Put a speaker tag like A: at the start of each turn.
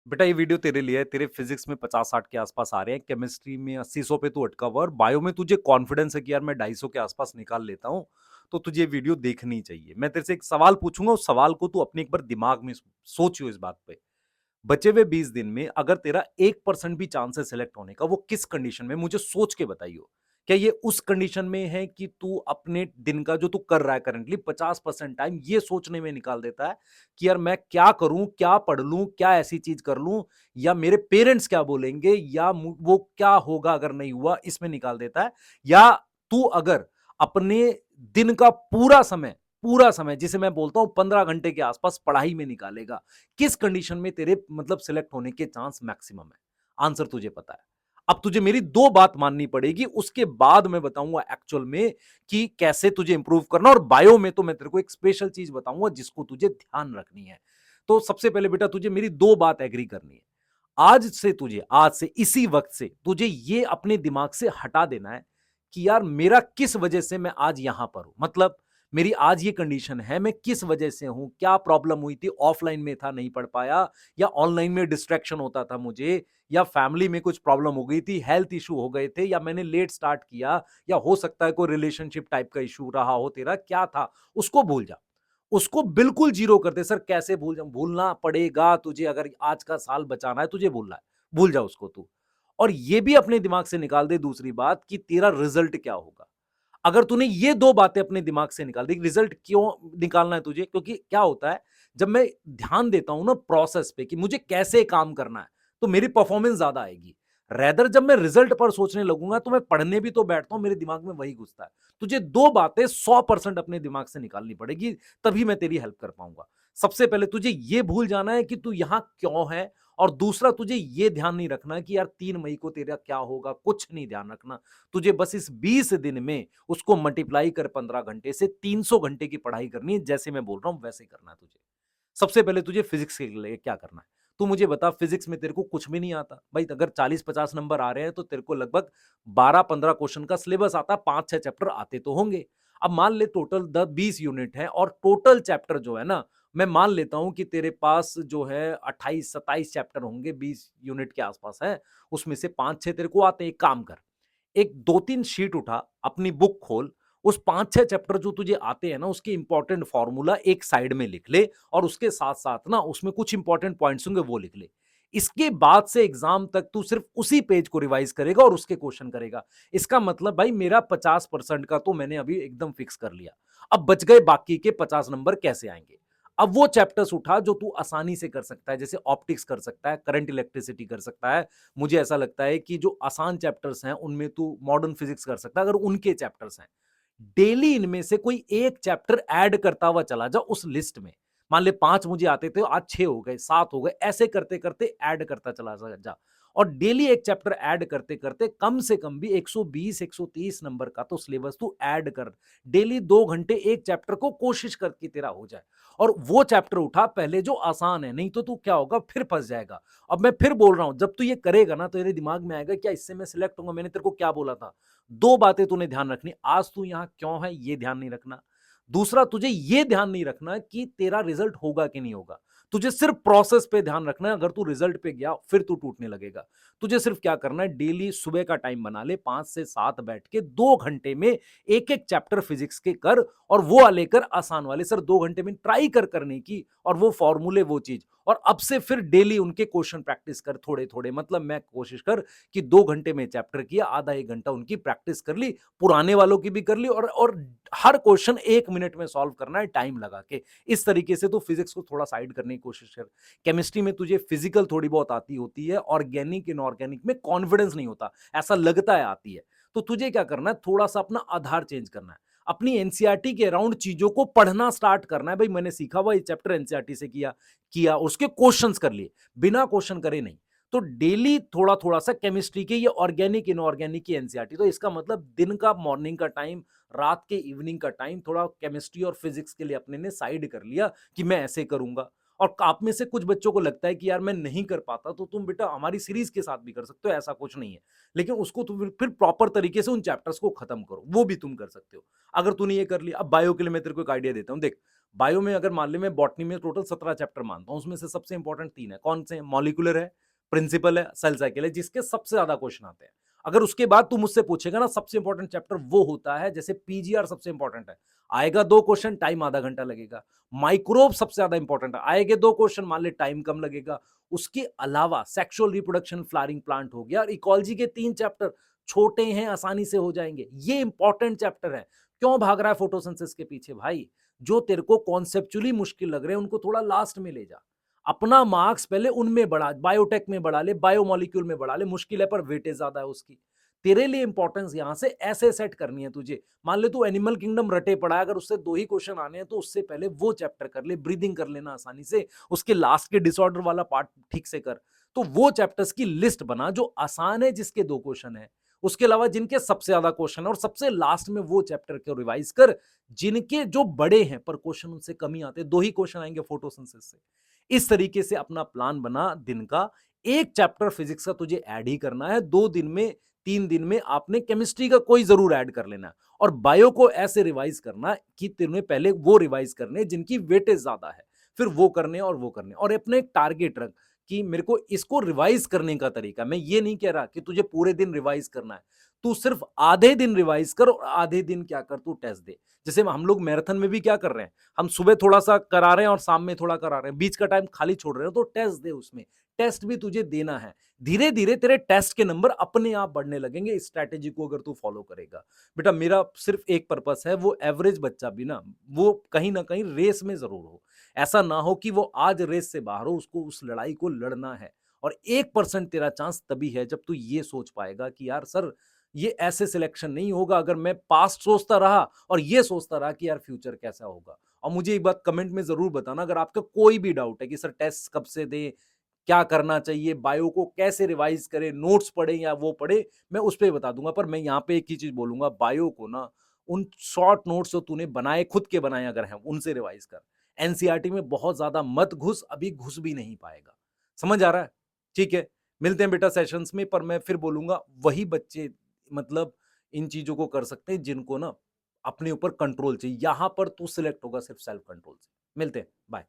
A: बेटा ये वीडियो तेरे लिए है। तेरे फिजिक्स में 50-60 के आसपास आ रहे हैं, केमिस्ट्री में 80-100 पे तू अटका हुआ है और बायो में तुझे कॉन्फिडेंस है कि यार मैं 250 के आसपास निकाल लेता हूँ, तो तुझे ये वीडियो देखनी चाहिए। मैं तेरे से एक सवाल पूछूंगा, उस सवाल को तू अपने एक बार दिमाग में सोचियो इस बात पे। बचे हुए 20 दिन में अगर तेरा 1% भी चांस है सिलेक्ट होने का, वो किस कंडीशन में, मुझे सोच के बताइयो। क्या ये उस कंडीशन में है कि तू अपने दिन का जो तू कर रहा है करंटली 50% टाइम ये सोचने में निकाल देता है कि यार मैं क्या करूं, क्या पढ़ लूं, क्या ऐसी चीज कर लूं, या मेरे पेरेंट्स क्या बोलेंगे, या वो क्या होगा अगर नहीं हुआ, इसमें निकाल देता है। या तू अगर अपने दिन का पूरा समय जिसे मैं बोलता हूं 15 घंटे के आसपास पढ़ाई में निकालेगा, किस कंडीशन में तेरे मतलब सिलेक्ट होने के चांस मैक्सिमम है? आंसर तुझे पता है। अब तुझे मेरी दो बात माननी पड़ेगी, उसके बाद मैं बताऊंगा एक्चुअल में कि कैसे तुझे इंप्रूव करना। और बायो में तो मैं तेरे को एक स्पेशल चीज बताऊंगा जिसको तुझे ध्यान रखनी है। तो सबसे पहले बेटा तुझे मेरी दो बात एग्री करनी है। आज से इसी वक्त से तुझे ये अपने दिमाग से हटा देना है कि यार मेरा किस वजह से मैं आज यहां पर हूं, मतलब मेरी आज ये कंडीशन है, मैं किस वजह से हूं, क्या प्रॉब्लम हुई थी, ऑफलाइन में था नहीं पढ़ पाया, या ऑनलाइन में डिस्ट्रैक्शन होता था मुझे, या फैमिली में कुछ प्रॉब्लम हो गई थी, हेल्थ इशू हो गए थे, या मैंने लेट स्टार्ट किया, या हो सकता है कोई रिलेशनशिप टाइप का इशू रहा हो तेरा, क्या था उसको भूल जा। उसको बिल्कुल जीरो कर दे। सर कैसे भूल जाऊं? भूलना पड़ेगा तुझे, अगर आज का साल बचाना है तुझे भूलना है, भूल जा उसको तू। और ये भी अपने दिमाग से निकाल दे दूसरी बात कि तेरा रिजल्ट क्या होगा। अगर तूने ये दो बातें अपने दिमाग से निकाल दी, रिजल्ट क्यों निकालना है तुझे, क्योंकि क्या होता है जब मैं ध्यान देता हूं ना प्रोसेस पे कि मुझे कैसे काम करना है, तो मेरी परफॉर्मेंस ज्यादा आएगी। रेदर जब मैं रिजल्ट पर सोचने लगूंगा तो मैं पढ़ने भी तो बैठता हूं, मेरे दिमाग में वही घुसता है। तुझे दो बातें 100% अपने दिमाग से निकालनी पड़ेगी, तभी मैं तेरी हेल्प कर पाऊंगा। सबसे पहले तुझे ये भूल जाना है कि तू यहां क्यों है, और दूसरा तुझे ये ध्यान नहीं रखना कि यार 3 मई को तेरा क्या होगा, कुछ नहीं ध्यान रखना। तुझे बस इस 20 दिन में उसको मल्टीप्लाई कर 15 घंटे से 300 घंटे की पढ़ाई करनी है, जैसे मैं बोल रहा हूं वैसे करना है तुझे। सबसे पहले तुझे फिजिक्स के लिए क्या करना है, तू मुझे बता। फिजिक्स में तेरे को कुछ भी नहीं आता भाई, अगर 40-50 नंबर आ रहे हैं तो तेरे को लगभग 12-15 क्वेश्चन का सिलेबस आता है, 5-6 चैप्टर आते तो होंगे। अब मान ले टोटल 10-20 यूनिट है, और टोटल चैप्टर जो है ना, मैं मान लेता हूं कि तेरे पास जो है 28-27 चैप्टर होंगे, 20 यूनिट के आसपास है। उसमें से 5-6 तेरे को आते हैं। एक काम कर, एक 2-3 शीट उठा, अपनी बुक खोल, उस 5-6 चैप्टर जो तुझे आते हैं ना, उसके इंपॉर्टेंट फॉर्मूला एक साइड में लिख ले, और उसके साथ साथ ना उसमें कुछ इंपॉर्टेंट पॉइंट्स होंगे वो लिख ले। इसके बाद से एग्जाम तक तू सिर्फ उसी पेज को रिवाइज करेगा और उसके क्वेश्चन करेगा। इसका मतलब भाई मेरा 50% का तो मैंने अभी एकदम फिक्स कर लिया। अब बच गए बाकी के 50 नंबर कैसे आएंगे। अब वो चैप्टर्स उठा जो तू आसानी से कर सकता है, जैसे ऑप्टिक्स कर सकता है, करंट इलेक्ट्रिसिटी कर सकता है। मुझे ऐसा लगता है कि जो आसान चैप्टर्स हैं उनमें तू मॉडर्न फिजिक्स कर सकता है, अगर उनके चैप्टर्स हैं। डेली इनमें से कोई एक चैप्टर ऐड करता हुआ चला जा उस लिस्ट में। मान ले 5 मुझे आते थे, आज 6 हो गए, 7 हो गए, ऐसे करते करते ऐड करता चला जा। और डेली एक चैप्टर ऐड करते करते कम से कम भी 120-130 नंबर का तो सिलेबस तू ऐड कर। डेली 2 घंटे एक चैप्टर को कोशिश कर कि तेरा हो जाए। और वो चैप्टर उठा पहले जो आसान है, नहीं तो तू क्या होगा, फिर फंस जाएगा। अब मैं फिर बोल रहा हूं, जब तू ये करेगा ना तो तेरे दिमाग में आएगा क्या इससे मैं सिलेक्ट होऊंगा। मैंने तेरे को क्या बोला था, दो बातें तूने ध्यान रखनी। आज तू यहां क्यों है ये ध्यान नहीं रखना। दूसरा तुझे ये ध्यान नहीं रखना कि तेरा रिजल्ट होगा कि नहीं होगा। तुझे सिर्फ प्रोसेस पे ध्यान रखना है। अगर तू रिजल्ट पे गया फिर तू टूटने लगेगा। तुझे सिर्फ क्या करना है, डेली सुबह का टाइम बना ले, 5 से 7 बैठ के 2 घंटे में एक एक चैप्टर फिजिक्स के कर, और वो लेकर आसान वाले सर 2 घंटे में ट्राई कर करने की, और वो फॉर्मूले वो चीज। और अब से फिर डेली उनके क्वेश्चन प्रैक्टिस कर थोड़े थोड़े, मतलब मैं कोशिश कर कि 2 घंटे में चैप्टर किया, आधा 1 घंटा उनकी प्रैक्टिस कर ली, पुराने वालों की भी कर ली, और हर क्वेश्चन 1 मिनट में सॉल्व करना है टाइम लगा के। इस तरीके से तो फिजिक्स को थोड़ा साइड करने की कोशिश कर। केमिस्ट्री में तुझे फिजिकल थोड़ी बहुत आती होती है, ऑर्गेनिक इनऑर्गेनिक में कॉन्फिडेंस नहीं होता, ऐसा लगता है आती है। तो तुझे क्या करना है, थोड़ा सा अपना आधार चेंज करना है। अपनी एनसीईआरटी के अराउंड चीजों को पढ़ना स्टार्ट करना है। भाई मैंने सीखा हुआ ये चैप्टर एनसीईआरटी से किया किया उसके क्वेश्चंस कर लिए, बिना क्वेश्चन करे नहीं। तो डेली थोड़ा थोड़ा सा केमिस्ट्री के ये ऑर्गेनिक इनऑर्गेनिक की एनसीईआरटी, तो इसका मतलब दिन का मॉर्निंग का टाइम, रात के इवनिंग का टाइम थोड़ा केमिस्ट्री और फिजिक्स के लिए अपने ने साइड कर लिया कि मैं ऐसे करूंगा। और आप में से कुछ बच्चों को लगता है कि यार मैं नहीं कर पाता, तो तुम बेटा हमारी सीरीज के साथ भी कर सकते हो, ऐसा कुछ नहीं है। लेकिन उसको तुम फिर प्रॉपर तरीके से उन चैप्टर्स को खत्म करो, वो भी तुम कर सकते हो। अगर तूने ये कर लिया, अब बायो के लिए मैं तेरे को एक आइडिया देता हूं, देख। बायो में अगर मान ले, मैं बॉटनी में टोटल 17 चैप्टर मानता हूं, उसमें से सबसे इंपॉर्टेंट 3 है। कौन से? मॉलिक्यूलर है, प्रिंसिपल है, सेल साइकिल है, जिसके सबसे ज्यादा क्वेश्चन आते हैं। अगर उसके बाद तू मुझसे पूछेगा ना सबसे इंपॉर्टेंट चैप्टर वो होता है, जैसे पीजीआर सबसे इंपॉर्टेंट है, आएगा 2 क्वेश्चन, टाइम आधा घंटा लगेगा। माइक्रोब सबसे ज्यादा इंपॉर्टेंट है, आएंगे 2 क्वेश्चन, मान ले टाइम कम लगेगा। उसके अलावा सेक्सुअल रिप्रोडक्शन, फ्लावरिंग प्लांट हो गया, और इकोलॉजी के 3 चैप्टर छोटे हैं, आसानी से हो जाएंगे, ये इंपॉर्टेंट चैप्टर है। क्यों भाग रहा है फोटोसिंथेसिस के पीछे भाई? जो तेरे को कॉन्सेप्चुअली मुश्किल लग रहे हैं उनको थोड़ा लास्ट में ले जा। अपना मार्क्स पहले उनमें बढ़ा, बायोटेक में बढ़ा ले, बायोमोलिक्यूल में बढ़ा ले, मुश्किल है पर वेटेज ज्यादा है उसकी। तेरे लिए इंपॉर्टेंस यहां से ऐसे सेट करनी है तुझे। मान ले तू एनिमल किंगडम रटे पड़ा है, अगर उससे 2 ही क्वेश्चन आने हैं तो उससे पहले वो चैप्टर कर ले, ब्रीदिंग कर लेना आसानी से, उसके लास्ट के डिसऑर्डर वाला पार्ट ठीक से कर। तो वो चैप्टर्स की लिस्ट बना जो आसान है, जिसके 2 क्वेश्चन है। उसके अलावा जिनके सबसे ज्यादा क्वेश्चन है, और सबसे लास्ट में वो चैप्टर को रिवाइज कर जिनके जो बड़े हैं पर क्वेश्चन उनसे कम ही आते हैं। 2 ही क्वेश्चन आएंगे फोटोसिंथेसिस से। इस तरीके से अपना प्लान बना दिन का। एक चैप्टर फिजिक्स का तुझे ऐड ही करना है 2 दिन में, 3 दिन में आपने केमिस्ट्री का कोई जरूर ऐड कर लेना। और बायो को ऐसे रिवाइज करना कि तुम्हें पहले वो रिवाइज करने जिनकी वेटेज ज्यादा है, फिर वो करने और वो करने। और अपने एक टारगेट रख कि मेरे को इसको रिवाइज करने का तरीका, मैं ये नहीं कह रहा कि तुझे पूरे दिन रिवाइज करना है, तू सिर्फ आधे दिन रिवाइज कर और आधे दिन क्या कर, तू टेस्ट दे। जैसे हम लोग मैराथन में भी क्या कर रहे हैं, हम सुबह थोड़ा सा करा रहे हैं और शाम में थोड़ा करा रहे हैं, बीच का टाइम खाली छोड़ रहे हो, तो टेस्ट दे, उसमें टेस्ट भी तुझे देना है। धीरे धीरे तेरे टेस्ट के नंबर अपने आप बढ़ने लगेंगे इस स्ट्रैटेजी को अगर तू फॉलो करेगा। बेटा मेरा सिर्फ एक पर्पस है, वो एवरेज बच्चा भी ना वो कहीं ना कहीं रेस में जरूर हो। ऐसा ना हो कि वो आज रेस से बाहर हो, उसको उस लड़ाई को लड़ना है। और 1% तेरा चांस तभी है जब तू ये सोच पाएगा कि यार सर ये ऐसे सिलेक्शन नहीं होगा अगर मैं पास्ट सोचता रहा और ये सोचता रहा कि यार फ्यूचर कैसा होगा। और मुझे एक बात कमेंट में जरूर बताना अगर आपका कोई भी डाउट है कि सर टेस्ट कब से दे, क्या करना चाहिए, बायो को कैसे रिवाइज करें, नोट्स पढ़े या वो पढ़े, मैं उस पर बता दूंगा। पर मैं यहाँ पे एक ही चीज बोलूंगा, बायो को ना उन शॉर्ट नोट्स जो तूने बनाए, खुद के बनाए अगर हैं, उनसे रिवाइज कर। एनसीईआरटी में बहुत ज्यादा मत घुस, अभी घुस भी नहीं पाएगा। समझ आ रहा है? ठीक है, मिलते हैं बेटा सेशंस में। पर मैं फिर बोलूंगा वही बच्चे मतलब इन चीजों को कर सकते हैं जिनको ना अपने ऊपर कंट्रोल चाहिए। यहां पर तू सिलेक्ट होगा सिर्फ सेल्फ कंट्रोल से। मिलते हैं, बाय।